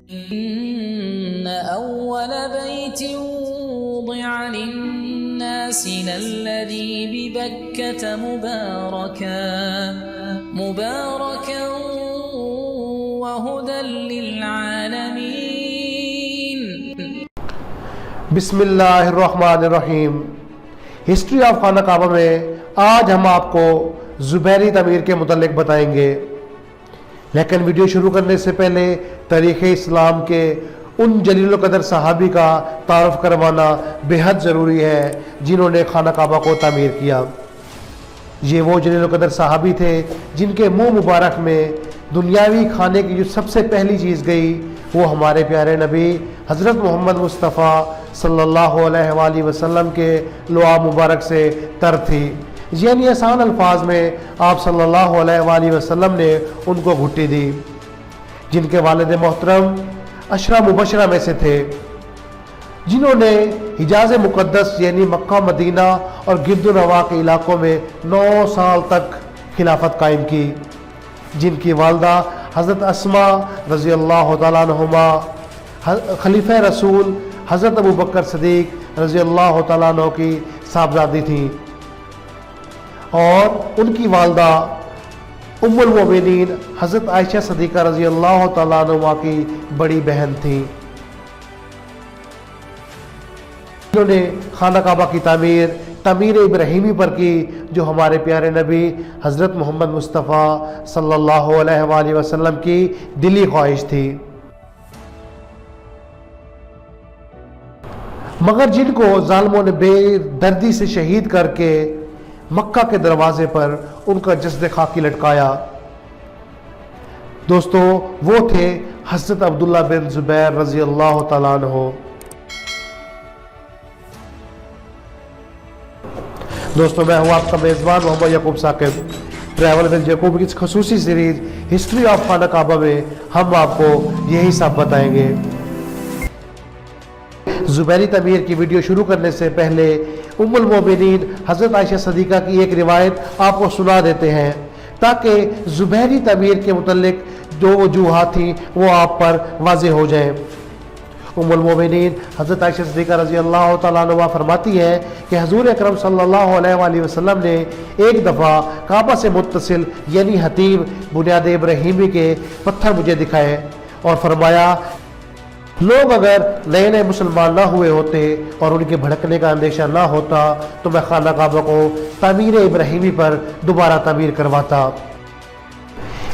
إن أول بيت وضع للناس للذي ببكة مباركا وهدى للعالمين. بسم اللہ الرحمن الرحیم. ہسٹری آف خانہ کعبہ میں آج ہم آپ کو زبیری تعمیر کے متعلق بتائیں گے، لیکن ویڈیو شروع کرنے سے پہلے تاریخ اسلام کے ان جلیل القدر صحابی کا تعارف کروانا بے حد ضروری ہے جنہوں نے خانہ کعبہ کو تعمیر کیا. یہ وہ جلیل القدر صحابی تھے جن کے منہ مبارک میں دنیاوی کھانے کی جو سب سے پہلی چیز گئی وہ ہمارے پیارے نبی حضرت محمد مصطفیٰ صلی اللہ علیہ وآلہ وسلم کے لعاب مبارک سے تر تھی. یعنی آسان الفاظ میں آپ صلی اللہ علیہ وآلہ وسلم نے ان کو گھٹی دی، جن کے والد محترم عشرہ مبشرہ میں سے تھے، جنہوں نے حجاز مقدس یعنی مکہ مدینہ اور گرد و نواح کے علاقوں میں 9 سال تک خلافت قائم کی، جن کی والدہ حضرت اسماء رضی اللہ تعالیٰ عنہما خلیفہ رسول حضرت ابوبکر صدیق رضی اللہ تعالیٰ عنہ کی صاحبزادی تھیں، اور ان کی والدہ ام المومنین حضرت عائشہ صدیقہ رضی اللہ تعالیٰ عنہ کی بڑی بہن تھیں. انہوں نے خانہ کعبہ کی تعمیر ابراہیمی پر کی، جو ہمارے پیارے نبی حضرت محمد مصطفیٰ صلی اللہ علیہ وآلہ وسلم کی دلی خواہش تھی، مگر جن کو ظالموں نے بے دردی سے شہید کر کے مکہ کے دروازے پر ان کا جسد خاکی لٹکایا. دوستو، وہ تھے حضرت عبداللہ بن زبیر رضی اللہ تعالیٰ عنہ. دوستو، میں ہوں آپ کا میزبان محمد یعقوب ثاقب. ٹریول ود یعقوب کی خصوصی سیریز ہسٹری آف خانہ کعبہ میں ہم آپ کو یہی سب بتائیں گے. زبیری تعمیر کی ویڈیو شروع کرنے سے پہلے ام المومنین حضرت عائشہ صدیقہ کی ایک روایت آپ کو سنا دیتے ہیں، تاکہ زبیری تعمیر کے متعلق جو وجوہات تھیں وہ آپ پر واضح ہو جائیں. ام المومنین حضرت عائشہ صدیقہ رضی اللہ تعالیٰ عنہ فرماتی ہیں کہ حضور اکرم صلی اللہ علیہ وآلہ وسلم نے ایک دفعہ کعبہ سے متصل یعنی حتیب بنیاد ابراہیمی کے پتھر مجھے دکھائے اور فرمایا، لوگ اگر نئے مسلمان نہ ہوئے ہوتے اور ان کے بھڑکنے کا اندیشہ نہ ہوتا تو میں خانہ کعبہ کو تعمیر ابراہیمی پر دوبارہ تعمیر کرواتا.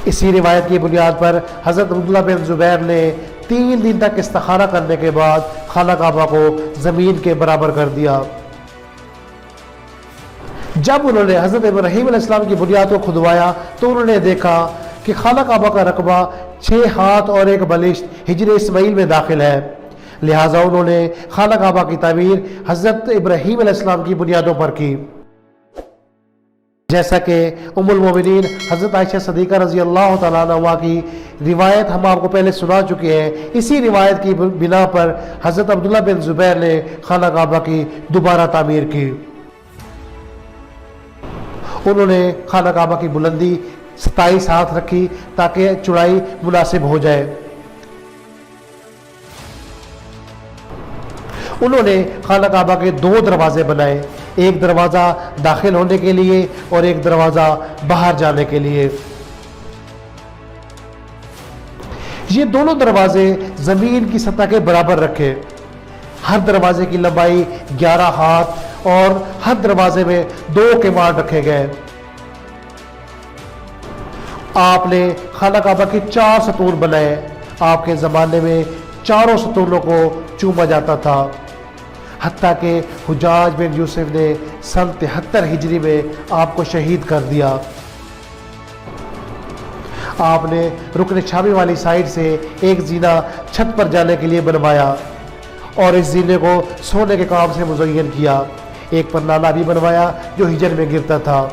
اسی روایت کی بنیاد پر حضرت عبداللہ بن زبیر نے 3 دن تک استخارہ کرنے کے بعد خانہ کعبہ کو زمین کے برابر کر دیا. جب انہوں نے حضرت ابراہیم علیہ السلام کی بنیاد کو کھدوایا تو انہوں نے دیکھا کہ خانہ کعبہ کا رقبہ 6 ہاتھ اور 1 بلشت ہجر اسماعیل میں داخل ہے، لہٰذا انہوں نے خانہ کعبہ کی تعمیر حضرت ابراہیم علیہ السلام کی بنیادوں پر کی. جیسا کہ ام المومنین حضرت عائشہ صدیقہ رضی اللہ تعالیٰ عنہ کی روایت ہم آپ کو پہلے سنا چکے ہیں، اسی روایت کی بنا پر حضرت عبداللہ بن زبیر نے خانہ کعبہ کی دوبارہ تعمیر کی. انہوں نے خانہ کعبہ کی بلندی 27 ہاتھ رکھی تاکہ چوڑائی مناسب ہو جائے. انہوں نے خانہ کعبہ کے 2 دروازے بنائے، ایک دروازہ داخل ہونے کے لیے اور ایک دروازہ باہر جانے کے لیے. یہ دونوں دروازے زمین کی سطح کے برابر رکھے. ہر دروازے کی لمبائی 11 ہاتھ اور ہر دروازے میں 2 کمار رکھے گئے. آپ نے خانہ کعبہ کے 4 ستون بنائے. آپ کے زمانے میں 4 ستونوں کو چوما جاتا تھا، حتیٰ کہ حجاج بن یوسف نے سن 73 ہجری میں آپ کو شہید کر دیا. آپ نے رکن شامی والی سائڈ سے ایک زینہ چھت پر جانے کے لیے بنوایا اور اس زینے کو سونے کے کام سے مزین کیا. ایک پرنالہ بھی بنوایا جو ہجر میں گرتا تھا.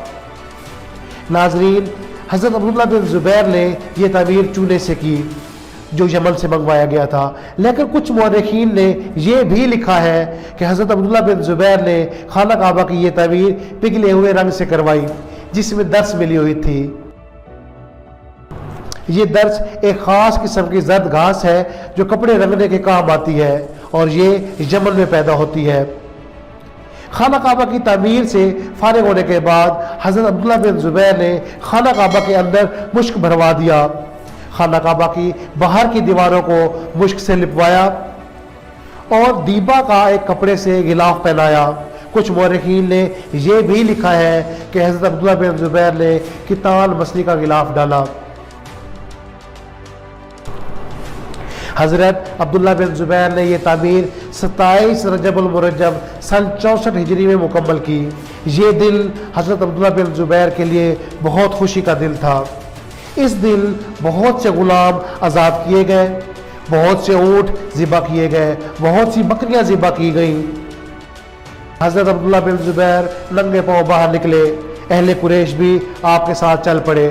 ناظرین، حضرت عبداللہ بن زبیر نے یہ تعمیر چونے سے کی جو یمن سے منگوایا گیا تھا، لیکن کچھ مورخین نے یہ بھی لکھا ہے کہ حضرت عبداللہ بن زبیر نے خانہ کعبہ کی یہ تعمیر پگھلے ہوئے رنگ سے کروائی جس میں درس ملی ہوئی تھی. یہ درس ایک خاص قسم کی زرد گھاس ہے جو کپڑے رنگنے کے کام آتی ہے اور یہ یمن میں پیدا ہوتی ہے۔ خانہ کعبہ کی تعمیر سے فارغ ہونے کے بعد حضرت عبداللہ بن زبیر نے خانہ کعبہ کے اندر مشک بھروا دیا، خانہ کعبہ کی باہر کی دیواروں کو مشک سے لپوایا اور دیبا کا ایک کپڑے سے غلاف پہنایا۔ کچھ مورخین نے یہ بھی لکھا ہے کہ حضرت عبداللہ بن زبیر نے کتان مصلی کا غلاف ڈالا۔ حضرت عبداللہ بن زبیر نے یہ تعمیر 27 رجب المرجب سن 64 ہجری میں مکمل کی۔ یہ دن حضرت عبداللہ بن زبیر کے لیے بہت خوشی کا دن تھا۔ اس دن بہت سے غلام آزاد کیے گئے، بہت سے اونٹ ذبح کیے گئے، بہت سی بکریاں ذبح کی گئیں۔ حضرت عبداللہ بن زبیر ننگے پاؤں باہر نکلے، اہل قریش بھی آپ کے ساتھ چل پڑے۔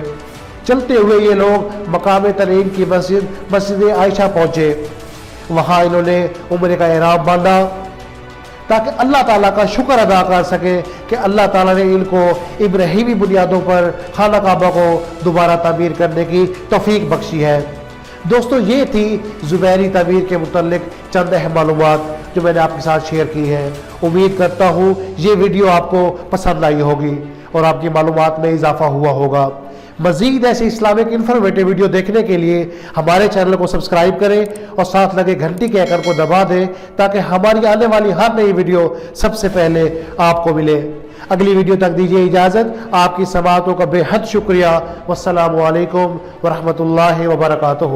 چلتے ہوئے یہ لوگ مقام تنعیم کی مسجد عائشہ پہنچے۔ وہاں انہوں نے عمرے کا احرام باندھا تاکہ اللہ تعالیٰ کا شکر ادا کر سکے کہ اللہ تعالیٰ نے ان کو ابراہیمی بنیادوں پر خانہ کعبہ کو دوبارہ تعمیر کرنے کی توفیق بخشی ہے۔ دوستو، یہ تھی زبیری تعمیر کے متعلق چند اہم معلومات جو میں نے آپ کے ساتھ شیئر کی ہیں۔ امید کرتا ہوں یہ ویڈیو آپ کو پسند آئی ہوگی اور آپ کی معلومات میں اضافہ ہوا ہوگا۔ مزید ایسے اسلامک انفارمیٹیو ویڈیو دیکھنے کے لیے ہمارے چینل کو سبسکرائب کریں اور ساتھ لگے گھنٹی کے آئیکن کو دبا دیں تاکہ ہماری آنے والی ہر نئی ویڈیو سب سے پہلے آپ کو ملے۔ اگلی ویڈیو تک دیجیے اجازت۔ آپ کی سماعتوں کا بے حد شکریہ۔ والسلام علیکم ورحمۃ اللہ وبرکاتہ۔